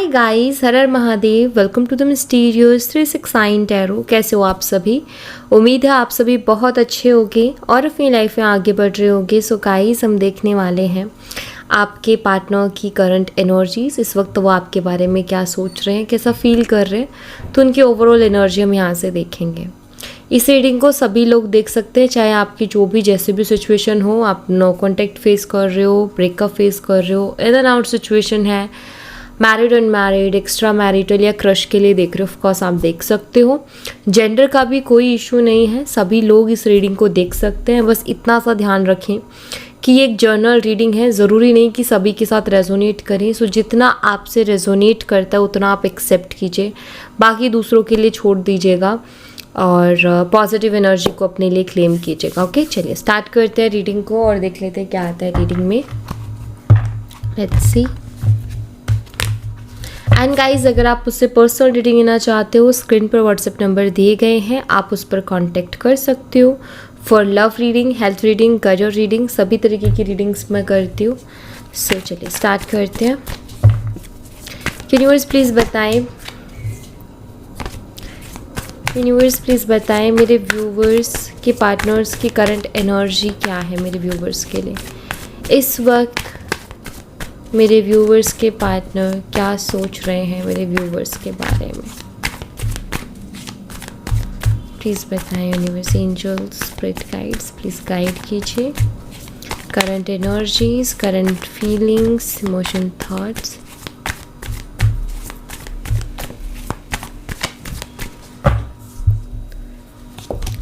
हाय guys, हर हर Mahadev. Welcome to the mysterious 369 tarot. कैसे हो आप सभी? उम्मीद है आप सभी बहुत अच्छे होंगे और अपनी लाइफ में आगे बढ़ रहे होंगे। सो गाइस, हम देखने वाले हैं आपके पार्टनर की करंट एनर्जीज। इस वक्त वो आपके बारे में क्या सोच रहे हैं, कैसा फील कर रहे हैं, तो उनकी ओवरऑल एनर्जी हम यहाँ से देखेंगे। इस रीडिंग को सभी लोग देख सकते हैं, चाहे आपकी जो भी जैसे भी सिचुएशन हो। आप नो कॉन्टैक्ट फेस कर रहे हो, ब्रेकअप फेस कर रहे हो, इन एंड आउट सिचुएशन है, मैरिड अनमैरिड, एक्स्ट्रा मैरिटल या क्रश के लिए देख रहे हो, ऑफकोर्स आप देख सकते हो। जेंडर का भी कोई इशू नहीं है, सभी लोग इस रीडिंग को देख सकते हैं। बस इतना सा ध्यान रखें कि ये एक जर्नल रीडिंग है, ज़रूरी नहीं कि सभी के साथ रेजोनेट करें। सो जितना आपसे रेजोनेट करता है उतना आप एक्सेप्ट कीजिए, बाकी दूसरों के लिए छोड़ दीजिएगा और पॉजिटिव एनर्जी को अपने लिए क्लेम कीजिएगा। ओके, चलिए स्टार्ट करते हैं रीडिंग को और देख लेते हैं क्या आता है रीडिंग में। Let's see. एंड गाइज, अगर आप उससे पर्सनल रीडिंग लेना चाहते हो, स्क्रीन पर व्हाट्सएप नंबर दिए गए हैं, आप उस पर कांटेक्ट कर सकते हो। For love reading, health reading, career reading, सभी तरीके की रीडिंग्स मैं करती हूँ। सो चलिए स्टार्ट करते हैं। यूनिवर्स प्लीज़ बताएं, यूनिवर्स प्लीज़ बताएं मेरे व्यूवर्स के पार्टनर्स की करंट एनर्जी क्या है मेरे व्यूवर्स के लिए। इस वक्त मेरे व्यूवर्स के पार्टनर क्या सोच रहे हैं मेरे व्यूवर्स के बारे में, प्लीज़ बताएं। Universe, angels, spirit guides, please guide कीजिए। Current energies, current feelings, emotion, thoughts.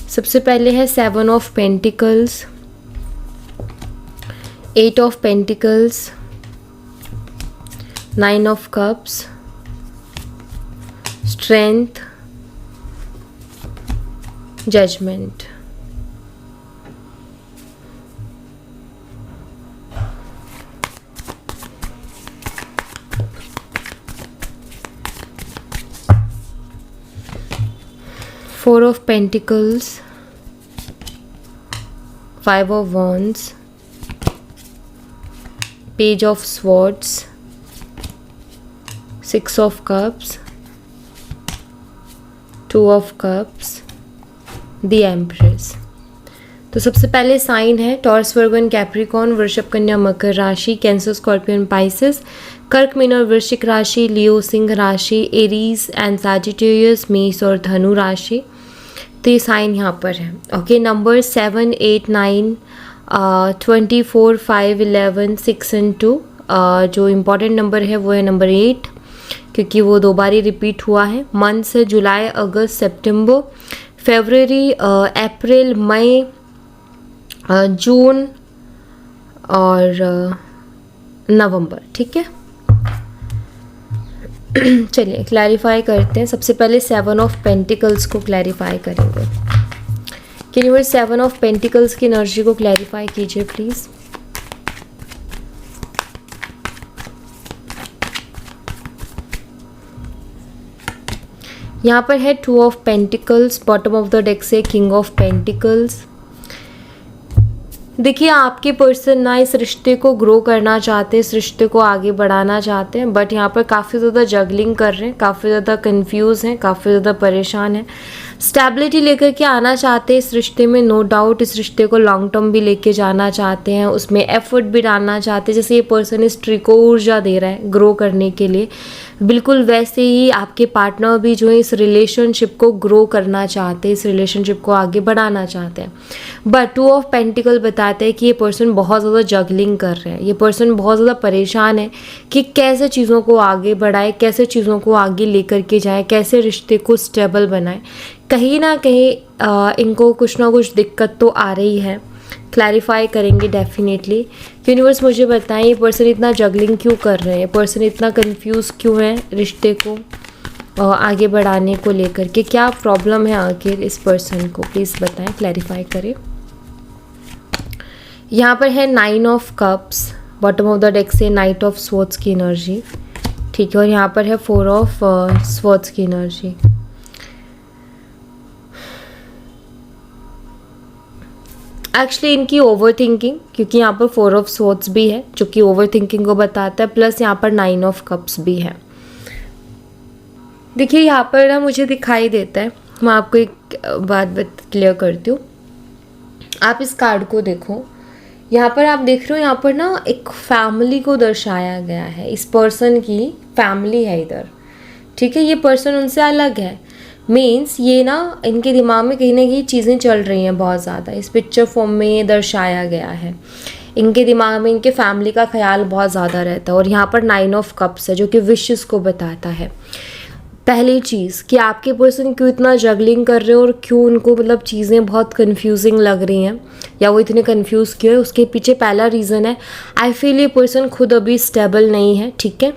सबसे पहले है 7 of pentacles, 8 of pentacles, 9 of cups, strength, judgment. Four of Pentacles, 5 of Wands, Page of Swords, 6 of Cups, 2 of Cups, The Empress। तो सबसे पहले sign है taurus, Virgo and Capricorn, वृषभ, कन्या, मकर राशि, कैंसर, स्कॉर्पियन, पाइसेस, कर्क, मीन और वृश्चिक राशि, लियो, सिंह राशि, एरीज एंड सैजिटेरियस, मेष और धनु राशि। तो ये साइन यहाँ पर है। Okay, number 7, 8, 9, 24, 5, 11, 6 and 2। जो इम्पॉर्टेंट नंबर है वो है नंबर 8, क्योंकि वो 2 बार ही रिपीट हुआ है। मंथ्स है जुलाई, अगस्त, सितंबर, फरवरी, अप्रैल, मई, जून और नवंबर। ठीक है, चलिए क्लैरिफाई करते हैं। सबसे पहले 7 ऑफ पेंटिकल्स को क्लैरिफाई करेंगे। कैन यू 7 ऑफ पेंटिकल्स की एनर्जी को क्लैरिफाई कीजिए प्लीज़। यहाँ पर है 2 of pentacles, bottom of the deck से किंग ऑफ पेंटिकल्स। देखिए, आपके पर्सन ना इस रिश्ते को ग्रो करना चाहते हैं, इस रिश्ते को आगे बढ़ाना चाहते हैं, बट यहाँ पर काफ़ी ज़्यादा जगलिंग कर रहे हैं, काफ़ी ज़्यादा कंफ्यूज हैं, काफ़ी ज़्यादा परेशान हैं। स्टेबिलिटी लेकर के आना चाहते हैं इस रिश्ते में, नो डाउट। इस रिश्ते को लॉन्ग टर्म भी लेके जाना चाहते हैं, उसमें एफर्ट भी डालना चाहते हैं। जैसे ये पर्सन इस ट्री को ऊर्जा दे रहा है ग्रो करने के लिए, बिल्कुल वैसे ही आपके पार्टनर भी जो है इस रिलेशनशिप को ग्रो करना चाहते हैं, इस रिलेशनशिप को आगे बढ़ाना चाहते हैं। बट 2 ऑफ पेंटिकल बताते हैं कि ये पर्सन बहुत ज़्यादा जगलिंग कर रहे हैं, ये पर्सन बहुत ज़्यादा परेशान है कि कैसे चीज़ों को आगे बढ़ाए, कैसे चीज़ों को आगे लेकर के जाए, कैसे रिश्ते को स्टेबल बनाए। कहीं ना कहीं इनको कुछ ना कुछ दिक्कत तो आ रही है, क्लैरिफाई करेंगे डेफिनेटली। यूनिवर्स मुझे बताएं, ये पर्सन इतना जगलिंग क्यों कर रहे हैं, पर्सन इतना कंफ्यूज क्यों है रिश्ते को आगे बढ़ाने को लेकर के, क्या प्रॉब्लम है आखिर इस पर्सन को, प्लीज़ बताएं, क्लैरिफाई करें। यहाँ पर है 9 of cups, bottom of the deck से नाइट ऑफ स्वॉर्ड्स की एनर्जी। ठीक है, और यहाँ पर है 4 ऑफ स्वॉर्ड्स की एनर्जी। एक्चुअली इनकी ओवर थिंकिंग, क्योंकि यहाँ पर 4 ऑफ स्वॉर्ड्स भी है जो कि ओवर थिंकिंग को बताता है, प्लस यहाँ पर 9 ऑफ कप्स भी है। देखिए यहाँ पर ना मुझे दिखाई देता है, मैं आपको एक बात क्लियर करती हूँ। आप इस कार्ड को देखो, यहाँ पर आप देख रहे हो, यहाँ पर ना एक फैमिली को दर्शाया गया है। इस पर्सन की फैमिली है इधर, ठीक है। ये पर्सन उनसे अलग है, मीन्स ये ना इनके दिमाग में कहीं ना कहीं चीज़ें चल रही हैं बहुत ज़्यादा। इस पिक्चर फॉर्म में ये दर्शाया गया है। इनके दिमाग में इनके फैमिली का ख्याल बहुत ज़्यादा रहता है। और यहाँ पर 9 ऑफ कप्स है जो कि विशेस को बताता है। पहली चीज़ कि आपके पर्सन क्यों इतना जगलिंग कर रहे हो और क्यों उनको मतलब चीज़ें बहुत कंफ्यूजिंग लग रही हैं या वो इतने कंफ्यूज क्यों है, उसके पीछे पहला रीज़न है, आई फील ये पर्सन खुद अभी स्टेबल नहीं है, ठीक है।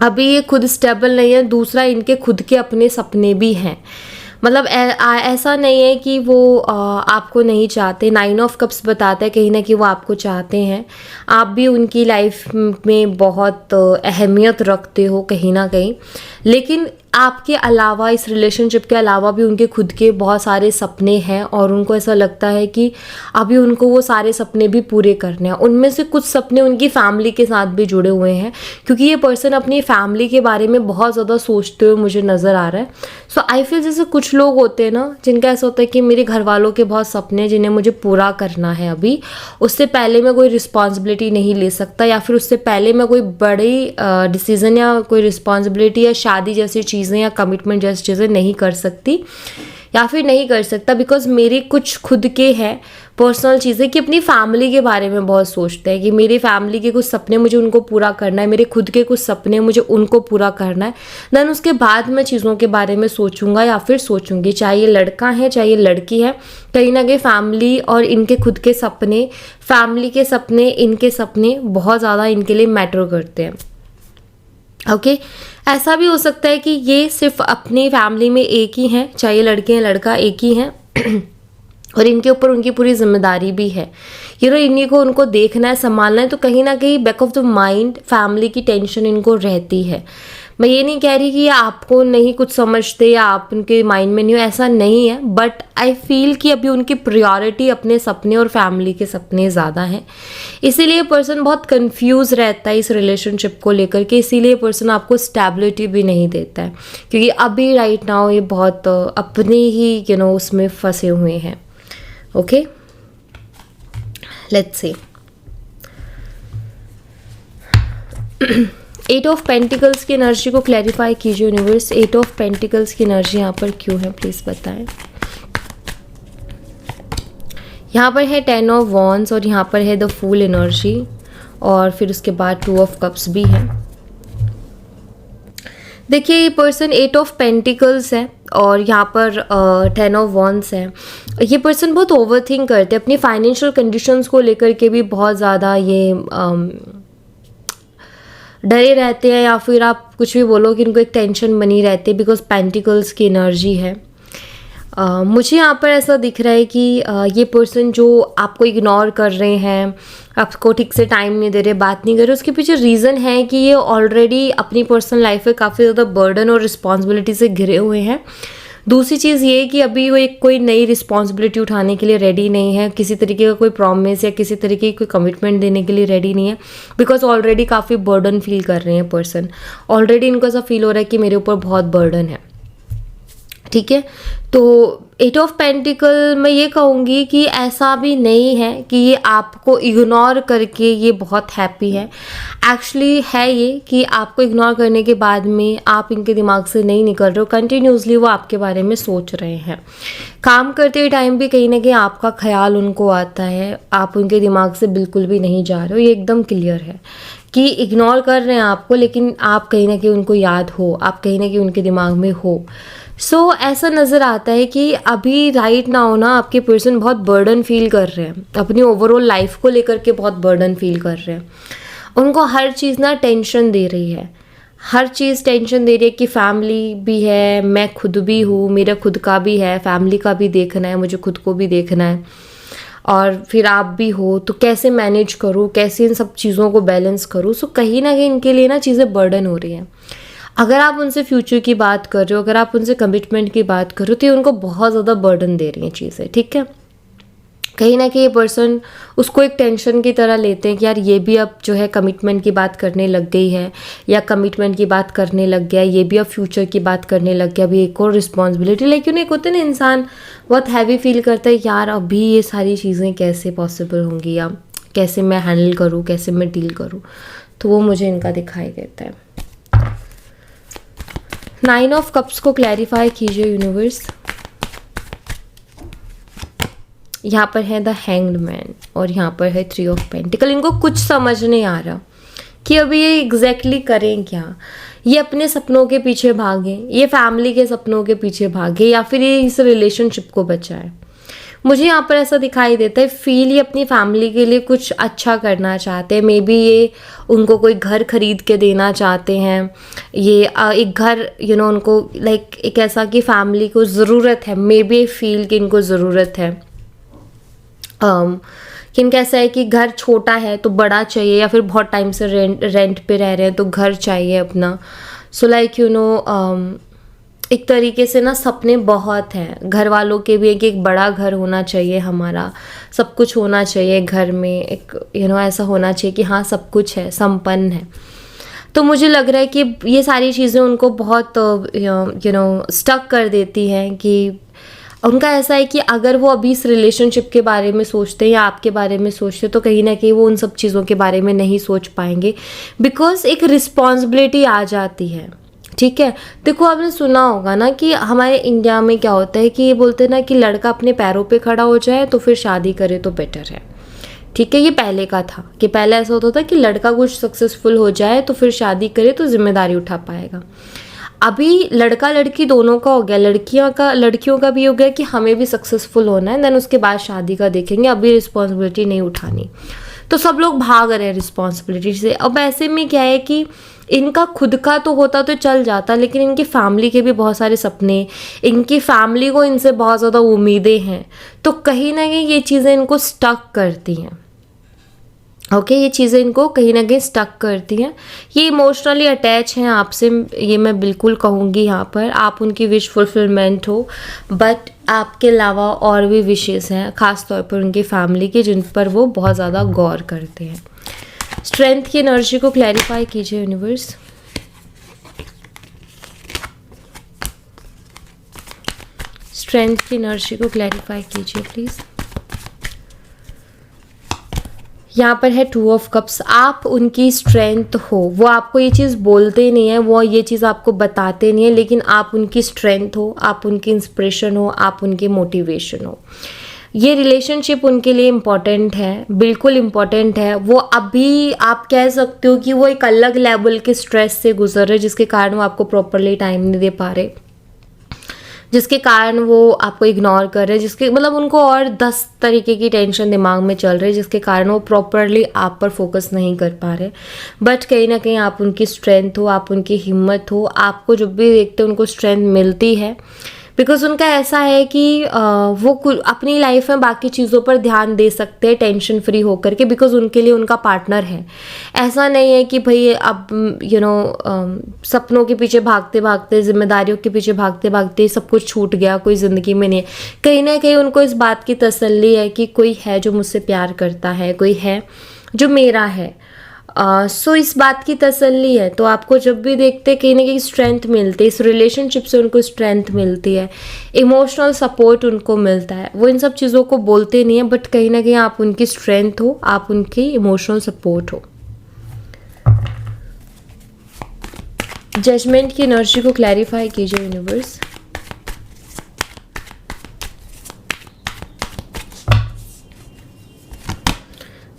अभी ये खुद स्टेबल नहीं है। दूसरा, इनके खुद के अपने सपने भी हैं। मतलब ऐसा नहीं है कि वो आपको नहीं चाहते। 9 ऑफ कप्स बताता है कहीं ना कि वो आपको चाहते हैं। आप भी उनकी लाइफ में बहुत अहमियत रखते हो कहीं ना कहीं, लेकिन आपके अलावा, इस रिलेशनशिप के अलावा भी उनके खुद के बहुत सारे सपने हैं और उनको ऐसा लगता है कि अभी उनको वो सारे सपने भी पूरे करने हैं। उनमें से कुछ सपने उनकी फैमिली के साथ भी जुड़े हुए हैं, क्योंकि ये पर्सन अपनी फैमिली के बारे में बहुत ज़्यादा सोचते हुए मुझे नज़र आ रहा है। सो आई फील जैसे कुछ लोग होते हैं ना जिनका ऐसा होता है कि मेरे घर वालों के बहुत सपने हैं जिन्हें मुझे पूरा करना है अभी, उससे पहले मैं कोई रिस्पॉन्सिबिलिटी नहीं ले सकता, या फिर उससे पहले मैं कोई बड़ी डिसीज़न या कोई रिस्पॉन्सिबिलिटी या शादी जैसी चीज़ें या कमिटमेंट जैसी चीज़ें नहीं कर सकती या फिर नहीं कर सकता, बिकॉज मेरे कुछ खुद के हैं पर्सनल चीज़ें कि अपनी फैमिली के बारे में बहुत सोचते हैं कि मेरी फैमिली के कुछ सपने मुझे उनको पूरा करना है, मेरे खुद के कुछ सपने मुझे उनको पूरा करना है। देन उसके बाद मैं चीज़ों के बारे में सोचूंगा या फिर सोचूंगी, चाहे ये लड़का है चाहे ये लड़की है। कहीं ना कहीं फैमिली और इनके खुद के सपने, फैमिली के सपने, इनके सपने बहुत ज़्यादा इनके लिए मैटर करते हैं। ओके ऐसा भी हो सकता है कि ये सिर्फ अपनी फैमिली में एक ही हैं, चाहे लड़के हैं लड़का एक ही हैं और इनके ऊपर उनकी पूरी जिम्मेदारी भी है। इन्हीं को उनको देखना है, संभालना है। तो कहीं ना कहीं back of the mind family की टेंशन इनको रहती है। मैं ये नहीं कह रही कि ये आपको नहीं कुछ समझते या आप उनके माइंड में नहीं हो, ऐसा नहीं है, बट आई फील कि अभी उनकी प्रायोरिटी अपने सपने और फैमिली के सपने ज़्यादा हैं। इसीलिए पर्सन बहुत कंफ्यूज रहता है इस रिलेशनशिप को लेकर के। इसीलिए पर्सन आपको स्टेबिलिटी भी नहीं देता है, क्योंकि अभी राइट नाउ ये बहुत अपने ही उसमें फंसे हुए हैं। Okay let's see. 8 of pentacles की एनर्जी को क्लैरिफाई कीजिए यूनिवर्स। 8 ऑफ पेंटिकल्स की एनर्जी यहाँ पर क्यों है प्लीज़ बताएं। यहाँ पर है 10 ऑफ वॉन्ड्स और यहाँ पर है द फूल एनर्जी और फिर उसके बाद 2 ऑफ कप्स भी है। देखिए ये पर्सन 8 ऑफ पेंटिकल्स है और यहाँ पर 10 ऑफ वॉन्ड्स है। ये पर्सन बहुत ओवरथिंक करते हैं, अपनी फाइनेंशियल कंडीशंस को लेकर के भी बहुत ज़्यादा ये डरे रहते हैं, या फिर आप कुछ भी बोलो कि इनको एक टेंशन बनी रहती है बिकॉज पेंटिकल्स की एनर्जी है। मुझे यहाँ पर ऐसा दिख रहा है कि ये पर्सन जो आपको इग्नोर कर रहे हैं, आपको ठीक से टाइम नहीं दे रहे, बात नहीं कर रहे, उसके पीछे रीज़न है कि ये ऑलरेडी अपनी पर्सनल लाइफ में काफ़ी ज़्यादा बर्डन और रिस्पॉन्सिबिलिटी से घिरे हुए हैं। दूसरी चीज़ ये है कि अभी वो एक कोई नई रिस्पॉन्सिबिलिटी उठाने के लिए रेडी नहीं है, किसी तरीके का कोई प्रॉमिस या किसी तरीके की कोई कमिटमेंट देने के लिए रेडी नहीं है, बिकॉज ऑलरेडी काफ़ी बर्डन फील कर रहे हैं पर्सन। ऑलरेडी इनको ऐसा फील हो रहा है कि मेरे ऊपर बहुत बर्डन है, ठीक है। तो 8 ऑफ पेंटिकल मैं ये कहूँगी कि ऐसा भी नहीं है कि ये आपको इग्नोर करके ये बहुत हैप्पी है। एक्चुअली है ये कि आपको इग्नोर करने के बाद में आप इनके दिमाग से नहीं निकल रहे हो, कंटिन्यूसली वो आपके बारे में सोच रहे हैं। काम करते हुए टाइम भी कहीं ना कहीं आपका ख्याल उनको आता है, आप उनके दिमाग से बिल्कुल भी नहीं जा रहे हो। ये एकदम क्लियर है कि इग्नोर कर रहे हैं आपको, लेकिन आप कहीं ना कहीं उनको याद हो, आप कहीं ना कहीं उनके दिमाग में हो। सो ऐसा नज़र आता है कि अभी राइट नाउ ना आपके पर्सन बहुत बर्डन फील कर रहे हैं, अपनी ओवरऑल लाइफ को लेकर के बहुत बर्डन फील कर रहे हैं। उनको हर चीज़ ना टेंशन दे रही है, हर चीज़ टेंशन दे रही है कि फैमिली भी है, मैं खुद भी हूँ, मेरा खुद का भी है, फैमिली का भी देखना है, मुझे खुद को भी देखना है, और फिर आप भी हो, तो कैसे मैनेज करूँ, कैसे इन सब चीज़ों को बैलेंस करूँ। सो कहीं ना कहीं इनके लिए ना चीज़ें बर्डन हो रही हैं। अगर आप उनसे फ्यूचर की बात कर रहे हो, अगर आप उनसे कमिटमेंट की बात कर रहे हो, तो ये उनको बहुत ज़्यादा बर्डन दे रही हैं चीज़ें, ठीक है। कहीं ना कहीं ये पर्सन उसको एक टेंशन की तरह लेते हैं कि यार ये भी अब जो है कमिटमेंट की बात करने लग गई है, या कमिटमेंट की बात करने लग गया, ये भी अब फ्यूचर की बात करने लग गया, अभी एक और रिस्पॉन्सिबिलिटी। लेकिन एक होते ना इंसान बहुत हैवी फील करता है, यार अभी ये सारी चीज़ें कैसे पॉसिबल होंगी, या कैसे मैं हैंडल करूँ, कैसे मैं डील करूँ। तो वो मुझे इनका दिखाई देता है। 9 ऑफ कप्स को क्लैरिफाई कीजिए यूनिवर्स। यहाँ पर है द हैंग्ड मैन और यहाँ पर है 3 ऑफ पेंटिकल। इनको कुछ समझ नहीं आ रहा कि अभी ये एग्जैक्टली करें क्या। ये अपने सपनों के पीछे भागे, ये फैमिली के सपनों के पीछे भागे, या फिर ये इस रिलेशनशिप को बचाए। मुझे यहाँ पर ऐसा दिखाई देता है, फील ये अपनी फैमिली के लिए कुछ अच्छा करना चाहते हैं। मे बी ये उनको कोई घर खरीद के देना चाहते हैं, ये एक घर उनको लाइक एक ऐसा कि फैमिली को ज़रूरत है। मे बी फील कि इनको ज़रूरत है कि इनका ऐसा है कि घर छोटा है तो बड़ा चाहिए, या फिर बहुत टाइम से रेंट पे रह रहे हैं तो घर चाहिए अपना। सो लाइक एक तरीके से ना सपने बहुत हैं घर वालों के भी, एक बड़ा घर होना चाहिए हमारा, सब कुछ होना चाहिए घर में, एक ऐसा होना चाहिए कि हाँ सब कुछ है, संपन्न है। तो मुझे लग रहा है कि ये सारी चीज़ें उनको बहुत स्टक कर देती हैं, कि उनका ऐसा है कि अगर वो अभी इस रिलेशनशिप के बारे में सोचते हैं या आपके बारे में सोचते हैं तो कहीं ना कहीं वो उन सब चीज़ों के बारे में नहीं सोच पाएंगे, बिकॉज एक रिस्पॉन्सिबिलिटी आ जाती है। ठीक है, देखो आपने सुना होगा ना कि हमारे इंडिया में क्या होता है कि ये बोलते हैं ना कि लड़का अपने पैरों पे खड़ा हो जाए तो फिर शादी करे तो बेटर है। ठीक है, ये पहले का था कि पहले ऐसा होता था कि लड़का कुछ सक्सेसफुल हो जाए तो फिर शादी करे तो जिम्मेदारी उठा पाएगा। अभी लड़का लड़की दोनों का हो गया, लड़कियों का भी हो गया कि हमें भी सक्सेसफुल होना है, देन उसके बाद शादी का देखेंगे, अभी रिस्पॉन्सिबिलिटी नहीं उठानी। तो सब लोग भाग रहे हैं रिस्पॉन्सिबिलिटी से। अब ऐसे में क्या है कि इनका खुद का तो होता तो चल जाता, लेकिन इनकी फैमिली के भी बहुत सारे सपने, इनकी फैमिली को इनसे बहुत ज़्यादा उम्मीदें हैं, तो कहीं ना कहीं ये चीज़ें इनको स्टक करती हैं। ओके, ये चीज़ें इनको कहीं ना कहीं स्टक करती हैं। ये इमोशनली अटैच हैं आपसे, ये मैं बिल्कुल कहूँगी। यहाँ पर आप उनकी विश फुलफिलमेंट हो, बट आपके अलावा और भी विशेज़ हैं, ख़ास तौर पर उनकी फैमिली की, जिन पर वो बहुत ज़्यादा गौर करते हैं। स्ट्रेंथ की एनर्जी को क्लैरिफाई कीजिए यूनिवर्स। स्ट्रेंथ की एनर्जी को क्लैरिफाई कीजिए प्लीज़। यहाँ पर है 2 ऑफ कप्स। आप उनकी स्ट्रेंथ हो, वो आपको ये चीज़ बोलते नहीं है, वो ये चीज़ आपको बताते नहीं है, लेकिन आप उनकी स्ट्रेंथ हो, आप उनकी इंस्पिरेशन हो, आप उनके मोटिवेशन हो। ये रिलेशनशिप उनके लिए इम्पॉर्टेंट है, बिल्कुल इम्पॉर्टेंट है। वो अभी आप कह सकते हो कि वो एक अलग लेवल के स्ट्रेस से गुजर रहे, जिसके कारण वो आपको प्रॉपरली टाइम नहीं दे पा रहे, जिसके कारण वो आपको इग्नोर कर रहे हैं, जिसके मतलब उनको और 10 तरीके की टेंशन दिमाग में चल रही है, जिसके कारण वो प्रॉपरली आप पर फोकस नहीं कर पा रहे। बट कहीं ना कहीं आप उनकी स्ट्रेंथ हो, आप उनकी हिम्मत हो, आपको जब भी देखते हो उनको स्ट्रेंथ मिलती है, बिकॉज उनका ऐसा है कि वो अपनी लाइफ में बाकी चीज़ों पर ध्यान दे सकते हैं टेंशन फ्री होकर के, बिकॉज उनके लिए उनका पार्टनर है। ऐसा नहीं है कि भाई अब सपनों के पीछे भागते भागते, जिम्मेदारियों के पीछे भागते भागते सब कुछ छूट गया, कोई ज़िंदगी में नहीं है। कहीं ना कहीं उनको इस बात की तसल्ली है कि कोई है जो मुझसे प्यार करता है, कोई है जो मेरा है। सो इस बात की तसल्ली है। तो आपको जब भी देखते कहीं ना कहीं स्ट्रेंथ मिलती है, इस रिलेशनशिप से उनको स्ट्रेंथ मिलती है, इमोशनल सपोर्ट उनको मिलता है। वो इन सब चीज़ों को बोलते नहीं है, बट कहीं ना कहीं आप उनकी स्ट्रेंथ हो, आप उनकी इमोशनल सपोर्ट हो। जजमेंट की एनर्जी को क्लैरिफाई कीजिए यूनिवर्स।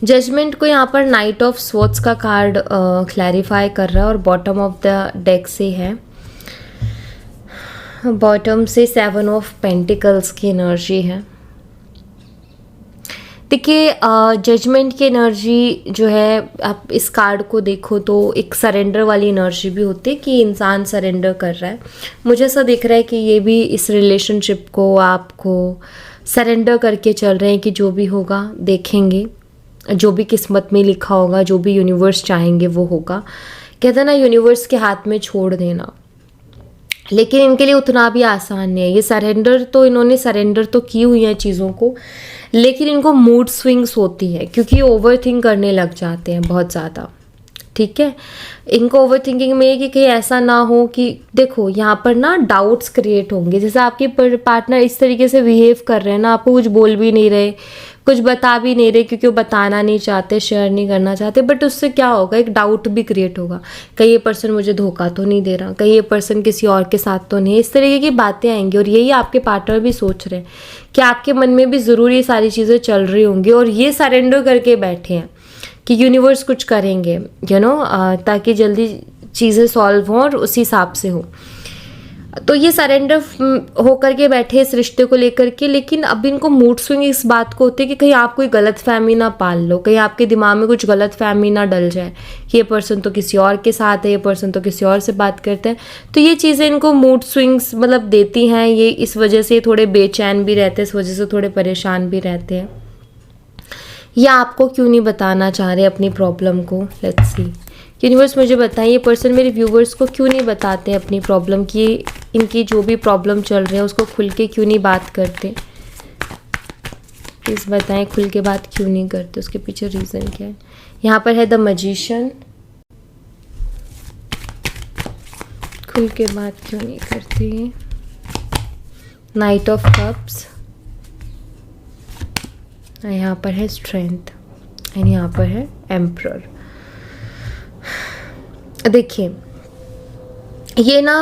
जजमेंट को यहाँ पर नाइट ऑफ स्वॉर्ड्स का कार्ड क्लैरिफाई कर रहा है और बॉटम ऑफ द डेक से है, बॉटम से 7 ऑफ पेंटिकल्स की एनर्जी है। देखिए जजमेंट की एनर्जी जो है, आप इस कार्ड को देखो तो एक सरेंडर वाली एनर्जी भी होती है कि इंसान सरेंडर कर रहा है। मुझे ऐसा दिख रहा है कि ये भी इस रिलेशनशिप को आपको सरेंडर करके चल रहे हैं कि जो भी होगा देखेंगे, जो भी किस्मत में लिखा होगा, जो भी यूनिवर्स चाहेंगे वो होगा। कहते हैं ना यूनिवर्स के हाथ में छोड़ देना। लेकिन इनके लिए उतना भी आसान नहीं है। ये सरेंडर तो इन्होंने सरेंडर तो की हुई है चीज़ों को, लेकिन इनको मूड स्विंग्स होती है क्योंकि ओवर थिंक करने लग जाते हैं बहुत ज़्यादा। ठीक है, इनको ओवर थिंकिंग में है कि कहीं ऐसा ना हो कि देखो यहाँ पर ना डाउट्स क्रिएट होंगे। जैसे आपके पार्टनर इस तरीके से बिहेव कर रहे हैं ना, आपको कुछ बोल भी नहीं रहे, कुछ बता भी नहीं रहे क्योंकि वो बताना नहीं चाहते, शेयर नहीं करना चाहते, बट उससे क्या होगा, एक डाउट भी क्रिएट होगा, कहीं ये पर्सन मुझे धोखा तो नहीं दे रहा, कहीं ये पर्सन किसी और के साथ तो नहीं। इस तरीके की बातें आएंगी और यही आपके पार्टनर भी सोच रहे हैं कि आपके मन में भी ज़रूर ये सारी चीज़ें चल रही होंगी और ये सरेंडर करके बैठे हैं कि यूनिवर्स कुछ करेंगे ताकि जल्दी चीज़ें सॉल्व हों और उसी हिसाब से हो। तो ये सरेंडर होकर के बैठे इस रिश्ते को लेकर के, लेकिन अब इनको मूड स्विंग इस बात को होती है कि कहीं आप कोई गलत फहमी ना पाल लो, कहीं आपके दिमाग में कुछ गलत फहमी ना डल जाए कि ये पर्सन तो किसी और के साथ है, ये पर्सन तो किसी और से बात करते हैं। तो ये चीज़ें इनको मूड स्विंग्स मतलब देती हैं, ये इस वजह से थोड़े बेचैन भी रहते हैं, इस वजह से थोड़े परेशान भी रहते हैं। या आपको क्यों नहीं बताना चाह रहे अपनी प्रॉब्लम को, लेट्स सी। यूनिवर्स मुझे बताएं ये पर्सन मेरे व्यूवर्स को क्यों नहीं बताते अपनी प्रॉब्लम की, इनकी जो भी प्रॉब्लम चल रही है उसको खुल के क्यों नहीं बात करते। प्लीज़ बताएं खुल के बात क्यों नहीं करते, उसके पीछे रीज़न क्या है। यहाँ पर है द मैजिशियन, खुल के बात क्यों नहीं करते। नाइट ऑफ कप्स, यहाँ पर है स्ट्रेंथ एंड यहाँ पर है एम्परर। देखिए ये ना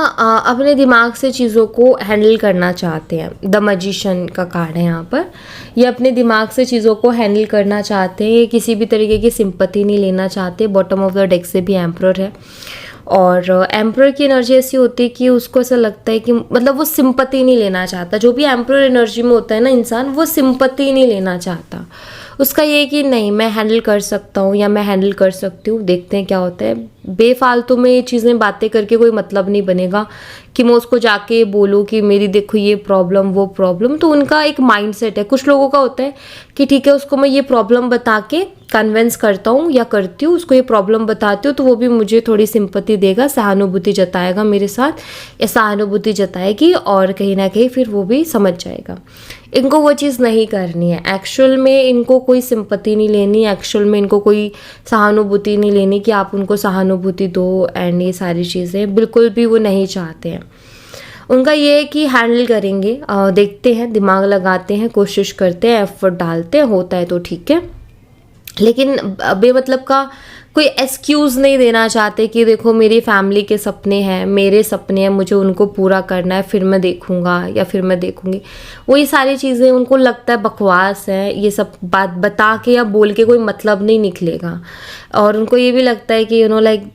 अपने दिमाग से चीज़ों को हैंडल करना चाहते हैं। द मैजिशियन का कार्ड है यहाँ पर, ये अपने दिमाग से चीज़ों को हैंडल करना चाहते हैं, ये किसी भी तरीके की सिंपैथी नहीं लेना चाहते। बॉटम ऑफ द डेक से भी एम्परर है और एम्परर की एनर्जी ऐसी होती है कि उसको ऐसा लगता है कि मतलब वो सिंपैथी नहीं लेना चाहता। जो भी एम्परर एनर्जी में होता है ना इंसान, वो सिंपैथी नहीं लेना चाहता। उसका ये कि नहीं मैं हैंडल कर सकता हूँ या मैं हैंडल कर सकती हूँ, देखते हैं क्या होता है। बेफालतू में ये चीज़ें बातें करके कोई मतलब नहीं बनेगा कि मैं उसको जाके बोलूँ कि मेरी देखो ये प्रॉब्लम वो प्रॉब्लम। तो उनका एक माइंडसेट है, कुछ लोगों का होता है कि ठीक है उसको मैं ये प्रॉब्लम बता के कन्विंस करता हूँ या करती हूँ, उसको ये प्रॉब्लम बताती हूँ तो वो भी मुझे थोड़ी सिंपैथी देगा, सहानुभूति जताएगा मेरे साथ, या सहानुभूति जताएगी और कहीं ना कहीं फिर वो भी समझ जाएगा। इनको वो चीज़ नहीं करनी है, एक्चुअल में इनको कोई सिंपैथी नहीं लेनी, एक्चुअल में इनको कोई सहानुभूति नहीं लेनी कि आप उनको सहानुभूति दो एंड ये सारी चीज़ें बिल्कुल भी वो नहीं चाहते हैं। उनका ये है कि हैंडल करेंगे, देखते हैं, दिमाग लगाते हैं, कोशिश करते हैं, एफर्ट डालते हैं, होता है तो ठीक है, लेकिन बेमतलब का कोई एक्सक्यूज़ नहीं देना चाहते कि देखो मेरी फैमिली के सपने हैं, मेरे सपने हैं, मुझे उनको पूरा करना है, फिर मैं देखूंगा या फिर मैं देखूंगी। वो ये सारी चीज़ें उनको लगता है बकवास है, ये सब बात बता के या बोल के कोई मतलब नहीं निकलेगा। और उनको ये भी लगता है कि लाइक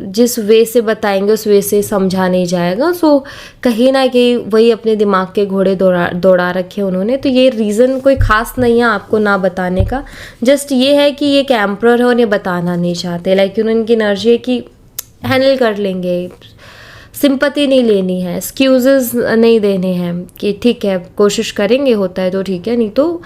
जिस वे से बताएंगे उस वे से समझा नहीं जाएगा। सो कहीं ना कहीं वही अपने दिमाग के घोड़े दौड़ा रखे उन्होंने। तो ये रीज़न कोई ख़ास नहीं है आपको ना बताने का, जस्ट ये है कि ये कैम्पर है और ये बताना नहीं चाहते। लाइक उनकी एनर्जी है कि हैंडल कर लेंगे, सिंपैथी नहीं लेनी है, एक्सक्यूजेस नहीं देने हैं कि ठीक है कोशिश करेंगे, होता है तो ठीक है, नहीं तो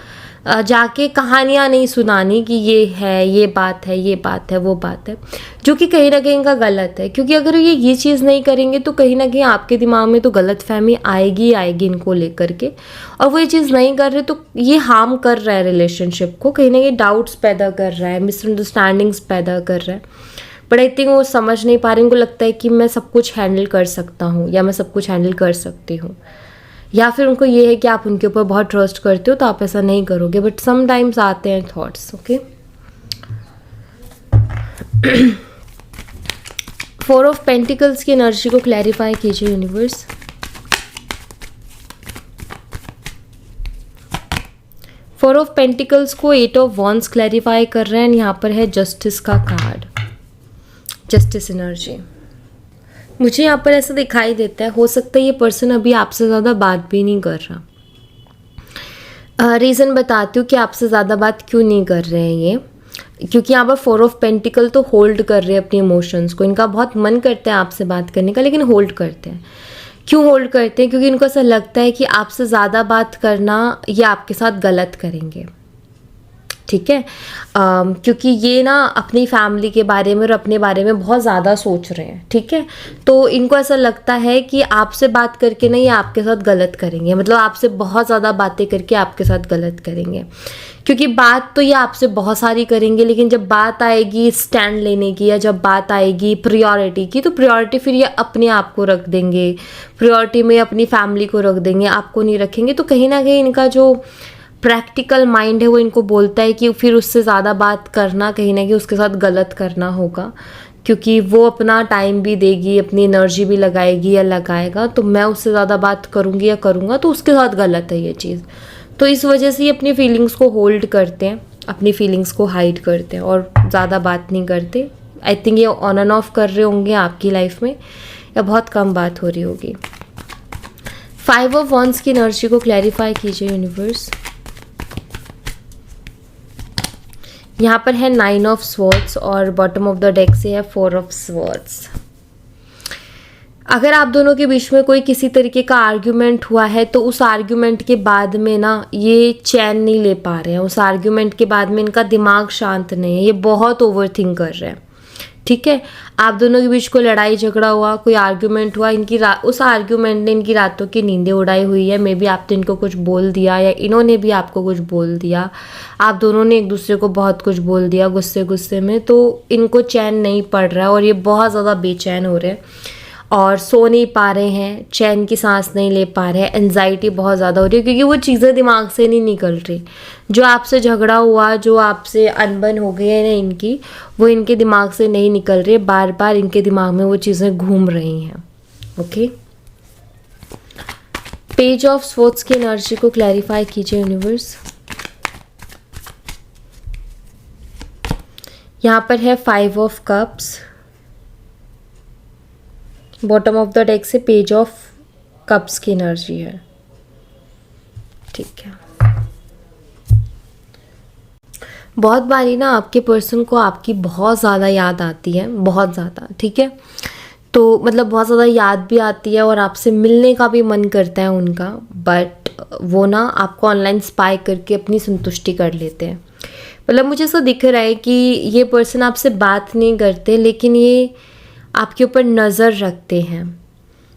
जाके कहानियाँ नहीं सुनानी कि ये है, ये बात है, ये बात है, वो बात है, जो कि कहीं ना कहीं इनका गलत है। क्योंकि अगर ये चीज़ नहीं करेंगे तो कहीं ना कहीं आपके दिमाग में तो गलत फहमी आएगी इनको लेकर के, और वो ये चीज़ नहीं कर रहे तो ये हार्म कर रहा है रिलेशनशिप को, कहीं ना कहीं डाउट्स पैदा कर रहा है, मिसअंडरस्टैंडिंग्स पैदा कर रहा है। बट आई थिंक वो समझ नहीं पा रहे, उनको लगता है कि मैं सब कुछ हैंडल कर सकता हूँ या मैं सब कुछ हैंडल कर सकती हूँ, या फिर उनको ये है कि आप उनके ऊपर बहुत ट्रस्ट करते हो तो आप ऐसा नहीं करोगे। बट समटाइम्स आते हैं थॉट्स, ओके। 4 ऑफ पेंटिकल्स की एनर्जी को क्लैरिफाई कीजिए यूनिवर्स। फोर ऑफ पेंटिकल्स को 8 ऑफ वॉन्ड्स क्लैरिफाई कर रहे हैं। यहाँ पर है जस्टिस का कार्ड, जस्टिस एनर्जी। मुझे यहाँ पर ऐसा दिखाई देता है, हो सकता है ये पर्सन अभी आपसे ज़्यादा बात भी नहीं कर रहा। रीज़न बताती हूँ कि आपसे ज़्यादा बात क्यों नहीं कर रहे हैं ये, क्योंकि यहाँ पर 4 ऑफ पेंटिकल तो होल्ड कर रहे हैं अपने इमोशंस को। इनका बहुत मन करता है आपसे बात करने का, लेकिन होल्ड करते हैं। क्यों होल्ड करते हैं? क्योंकि इनको ऐसा लगता है कि आपसे ज़्यादा बात करना ये आपके साथ गलत करेंगे। ठीक है। क्योंकि ये ना अपनी फैमिली के बारे में और अपने बारे में बहुत ज़्यादा सोच रहे हैं, ठीक है। तो इनको ऐसा लगता है कि आपसे बात करके नहीं, आपके साथ गलत करेंगे, मतलब आपसे बहुत ज़्यादा बातें करके आपके साथ गलत करेंगे। क्योंकि बात तो ये आपसे बहुत सारी करेंगे, लेकिन जब बात आएगी स्टैंड लेने की या जब बात आएगी प्रायोरिटी की, तो प्रायोरिटी फिर ये अपने आप को रख देंगे, प्रायोरिटी में अपनी फैमिली को रख देंगे, आपको नहीं रखेंगे। तो कहीं ना कहीं इनका जो प्रैक्टिकल माइंड है वो इनको बोलता है कि फिर उससे ज़्यादा बात करना कहीं ना कहीं उसके साथ गलत करना होगा, क्योंकि वो अपना टाइम भी देगी, अपनी एनर्जी भी लगाएगी या लगाएगा, तो मैं उससे ज़्यादा बात करूँगी या करूँगा तो उसके साथ गलत है ये चीज़। तो इस वजह से ये अपनी फीलिंग्स को होल्ड करते हैं, अपनी फीलिंग्स को हाइड करते हैं और ज़्यादा बात नहीं करते। आई थिंक ये ऑन एंड ऑफ कर रहे होंगे आपकी लाइफ में, या बहुत कम बात हो रही होगी। 5 ऑफ वॉन्ड्स की एनर्जी को क्लैरिफाई कीजिए यूनिवर्स। यहाँ पर है 9 ऑफ स्वॉर्ड्स और बॉटम ऑफ द डेक से है 4 ऑफ स्वॉर्ड्स। अगर आप दोनों के बीच में कोई किसी तरीके का आर्ग्यूमेंट हुआ है तो उस आर्ग्यूमेंट के बाद में ना ये चैन नहीं ले पा रहे हैं, उस आर्ग्यूमेंट के बाद में इनका दिमाग शांत नहीं है, ये बहुत ओवरथिंक कर रहे हैं, ठीक है। आप दोनों के बीच कोई लड़ाई झगड़ा हुआ, कोई आर्ग्यूमेंट हुआ, इनकी उस आर्ग्यूमेंट ने इनकी रातों की नींदें उड़ाई हुई है। मे बी आपने इनको कुछ बोल दिया या इन्होंने भी आपको कुछ बोल दिया, आप दोनों ने एक दूसरे को बहुत कुछ बोल दिया गुस्से गुस्से में, तो इनको चैन नहीं पड़ रहा है और ये बहुत ज़्यादा बेचैन हो रहे हैं और सो नहीं पा रहे हैं, चैन की सांस नहीं ले पा रहे हैं, एंजाइटी बहुत ज़्यादा हो रही है क्योंकि वो चीज़ें दिमाग से नहीं निकल रही। जो आपसे झगड़ा हुआ, जो आपसे अनबन हो गई है ना इनकी, वो इनके दिमाग से नहीं निकल रही है, बार बार इनके दिमाग में वो चीज़ें घूम रही हैं। ओके, पेज ऑफ स्वॉर्ड्स की एनर्जी को क्लैरिफाई कीजिए यूनिवर्स। यहाँ पर है 5 of cups, bottom of the deck से पेज ऑफ कप्स की एनर्जी है, ठीक है। बहुत बारी ना आपके पर्सन को आपकी बहुत ज़्यादा याद आती है, बहुत ज़्यादा, ठीक है। तो मतलब बहुत ज़्यादा याद भी आती है और आपसे मिलने का भी मन करता है उनका, बट वो ना आपको ऑनलाइन स्पाई करके अपनी संतुष्टि कर लेते हैं। मतलब मुझे ऐसा दिख रहा है कि ये पर्सन आपसे बात नहीं करते, लेकिन ये आपके ऊपर नज़र रखते हैं,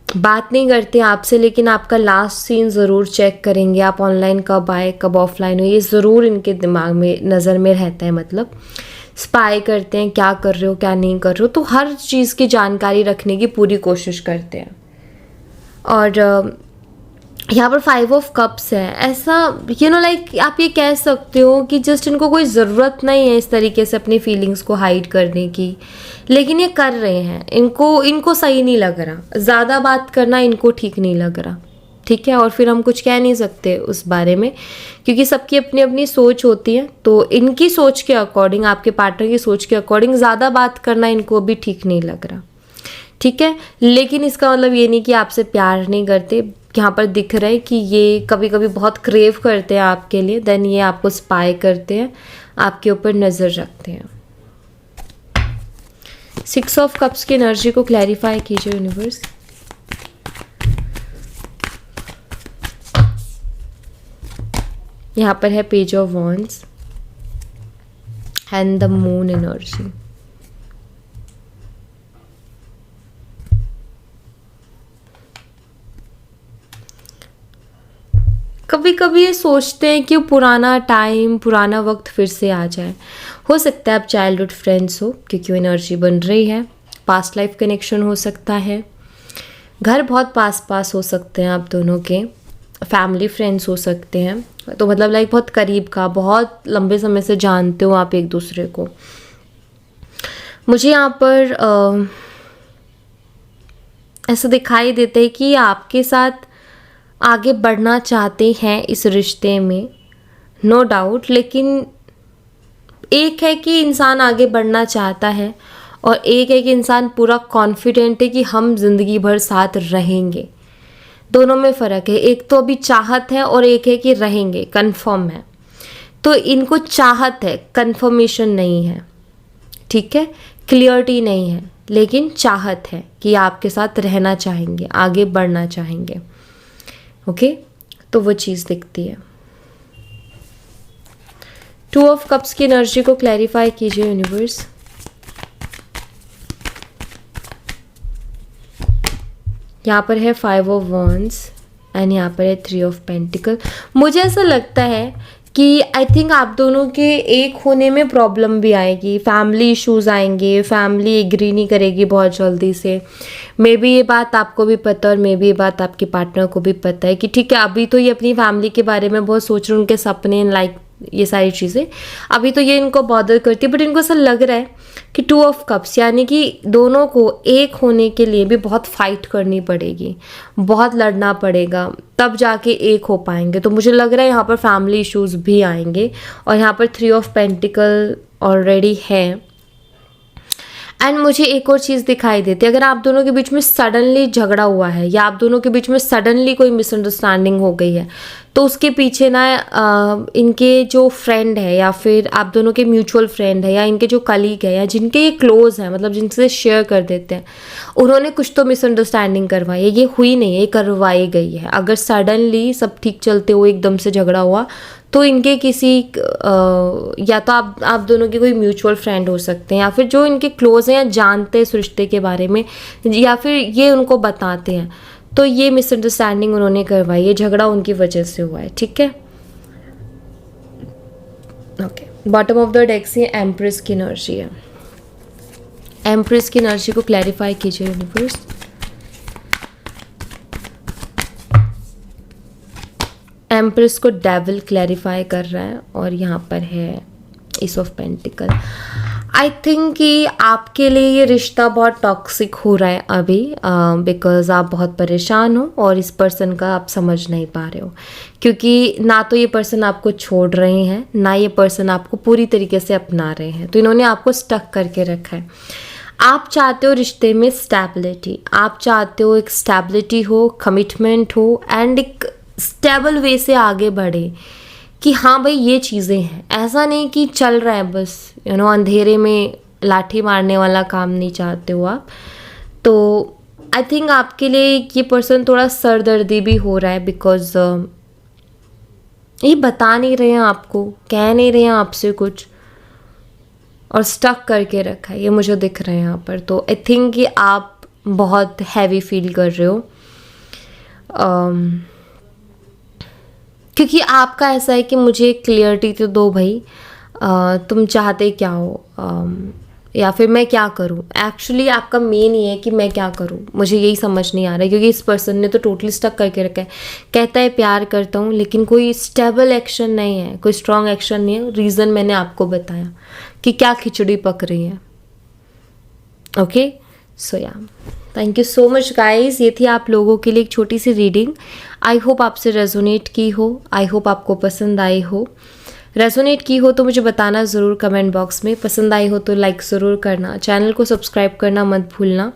बात नहीं करते आपसे, लेकिन आपका लास्ट सीन ज़रूर चेक करेंगे, आप ऑनलाइन कब आए कब ऑफलाइन हो, ये ज़रूर इनके दिमाग में नज़र में रहता है। मतलब स्पाई करते हैं, क्या कर रहे हो क्या नहीं कर रहे हो, तो हर चीज़ की जानकारी रखने की पूरी कोशिश करते हैं। और यहाँ पर 5 ऑफ कप्स है, ऐसा लाइक आप ये कह सकते हो कि जस्ट इनको कोई ज़रूरत नहीं है इस तरीके से अपनी फीलिंग्स को हाइड करने की, लेकिन ये कर रहे हैं, इनको सही नहीं लग रहा, ज़्यादा बात करना इनको ठीक नहीं लग रहा, ठीक है। और फिर हम कुछ कह नहीं सकते उस बारे में क्योंकि सबकी अपनी अपनी सोच होती है। तो इनकी सोच के अकॉर्डिंग, आपके पार्टनर की सोच के अकॉर्डिंग ज़्यादा बात करना इनको भी ठीक नहीं लग रहा, ठीक है। लेकिन इसका मतलब ये नहीं कि आपसे प्यार नहीं करते। यहाँ पर दिख रहा है कि ये कभी कभी बहुत क्रेव करते हैं आपके लिए, देन ये आपको स्पाई करते हैं, आपके ऊपर नज़र रखते हैं। 6 ऑफ कप्स की एनर्जी को क्लैरिफाई कीजिए यूनिवर्स। यहाँ पर है page of wands and the moon energy. कभी कभी ये सोचते हैं कि पुराना टाइम, पुराना वक्त फिर से आ जाए। हो सकता है आप चाइल्डहुड फ्रेंड्स हो क्योंकि वो एनर्जी बन रही है, पास्ट लाइफ कनेक्शन हो सकता है, घर बहुत पास हो सकते हैं आप दोनों के, फैमिली फ्रेंड्स हो सकते हैं, तो मतलब लाइक बहुत करीब का, बहुत लंबे समय से जानते हो आप एक दूसरे को। मुझे यहाँ पर ऐसा दिखाई देता है कि आपके साथ आगे बढ़ना चाहते हैं इस रिश्ते में, नो डाउट, लेकिन एक है कि इंसान आगे बढ़ना चाहता है और एक है कि इंसान पूरा कॉन्फिडेंट है कि हम ज़िंदगी भर साथ रहेंगे। दोनों में फ़र्क है, एक तो अभी चाहत है और एक है कि रहेंगे, कंफर्म है। तो इनको चाहत है, कंफर्मेशन नहीं है, ठीक है, क्लियरिटी नहीं है, लेकिन चाहत है कि आपके साथ रहना चाहेंगे, आगे बढ़ना चाहेंगे। ओके, तो वो चीज़ दिखती है। 2 ऑफ कप्स की एनर्जी को क्लैरिफाई कीजिए यूनिवर्स। यहाँ पर है 5 ऑफ वॉन्ड्स एंड यहाँ पर है 3 ऑफ पेंटिकल। मुझे ऐसा लगता है कि आई थिंक आप दोनों के एक होने में प्रॉब्लम भी आएगी, फैमिली इश्यूज आएंगे, फैमिली एग्री नहीं करेगी बहुत जल्दी से। मे बी ये बात आपको भी पता है और मे बी ये बात आपके पार्टनर को भी पता है कि ठीक है अभी तो ये अपनी फैमिली के बारे में बहुत सोच रहे हैं, उनके सपने लाइक ये सारी चीज़ें अभी तो ये इनको बॉदर करती है, बट इनको ऐसा लग रहा है कि 2 ऑफ कप्स यानी कि दोनों को एक होने के लिए भी बहुत फाइट करनी पड़ेगी, बहुत लड़ना पड़ेगा, तब जाके एक हो पाएंगे। तो मुझे लग रहा है यहाँ पर फैमिली इश्यूज भी आएंगे और यहाँ पर 3 ऑफ पेंटिकल ऑलरेडी है। एंड मुझे एक और चीज़ दिखाई देती है, अगर आप दोनों के बीच में सडनली झगड़ा हुआ है या आप दोनों के बीच में सडनली कोई मिसअंडरस्टैंडिंग हो गई है तो उसके पीछे ना इनके जो फ्रेंड है या फिर आप दोनों के म्यूचुअल फ्रेंड है या इनके जो कलीग है या जिनके ये क्लोज हैं, मतलब जिनसे शेयर कर देते हैं, उन्होंने कुछ तो मिसअंडरस्टैंडिंग करवाई है। ये हुई नहीं है, ये करवाई गई है। अगर सडनली सब ठीक चलते हुए एकदम से झगड़ा हुआ तो इनके किसी या तो आप दोनों के कोई म्यूचुअल फ्रेंड हो सकते हैं या फिर जो इनके क्लोज हैं या जानते हैं इस रिश्ते के बारे में या फिर ये उनको बताते हैं, तो ये मिसअंडरस्टैंडिंग उन्होंने करवाई है, झगड़ा उनकी वजह से हुआ है। ठीक है, okay. Bottom of the deck से एम्प्रेस की एनर्जी है। एम्प्रेस की एनर्जी को क्लैरिफाई कीजिए यूनिवर्स। एम्प्रेस को डेविल क्लैरिफाई कर रहा है और यहाँ पर है S of pentacle. I think कि आपके लिए ये रिश्ता बहुत टॉक्सिक हो रहा है अभी, बिकॉज आप बहुत परेशान हो और इस पर्सन का आप समझ नहीं पा रहे हो, क्योंकि ना तो ये पर्सन आपको छोड़ रहे हैं ना ये पर्सन आपको पूरी तरीके से अपना रहे हैं, तो इन्होंने आपको स्टक करके रखा है। आप चाहते हो रिश्ते में स्टेबिलिटी, आप चाहते हो एक स्टेबिलिटी हो, कमिटमेंट हो एंड एक स्टेबल वे से आगे बढ़े कि हाँ भाई ये चीज़ें हैं, ऐसा नहीं कि चल रहा है बस अंधेरे में लाठी मारने वाला काम नहीं चाहते हो आप। तो आई थिंक आपके लिए ये पर्सन थोड़ा सरदर्दी भी हो रहा है, बिकॉज ये बता नहीं रहे हैं आपको, कह नहीं रहे हैं आपसे कुछ और स्टक करके रखा है, ये मुझे दिख रहा है यहाँ पर। तो आई थिंक कि आप बहुत हैवी फील कर रहे हो, क्योंकि आपका ऐसा है कि मुझे क्लियरिटी तो दो भाई, तुम चाहते क्या हो या फिर मैं क्या करूं। एक्चुअली आपका मेन ये है कि मैं क्या करूं, मुझे यही समझ नहीं आ रहा है, क्योंकि इस पर्सन ने तो टोटली स्टक करके रखा है। कहता है प्यार करता हूं लेकिन कोई स्टेबल एक्शन नहीं है, कोई स्ट्रॉन्ग एक्शन नहीं है। रीज़न मैंने आपको बताया कि क्या खिचड़ी पक रही है। ओके, सो या thank you so much guys. ये थी आप लोगों के लिए एक छोटी सी रीडिंग। आई होप आपसे रेजोनेट की हो, आई होप आपको पसंद आई हो। रेजोनेट की हो तो मुझे बताना ज़रूर कमेंट बॉक्स में, पसंद आई हो तो लाइक ज़रूर करना, चैनल को सब्सक्राइब करना मत भूलना।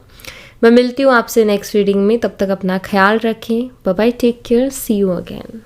मैं मिलती हूँ आपसे नेक्स्ट रीडिंग में, तब तक अपना ख्याल रखें। Bye bye, take care, see you again.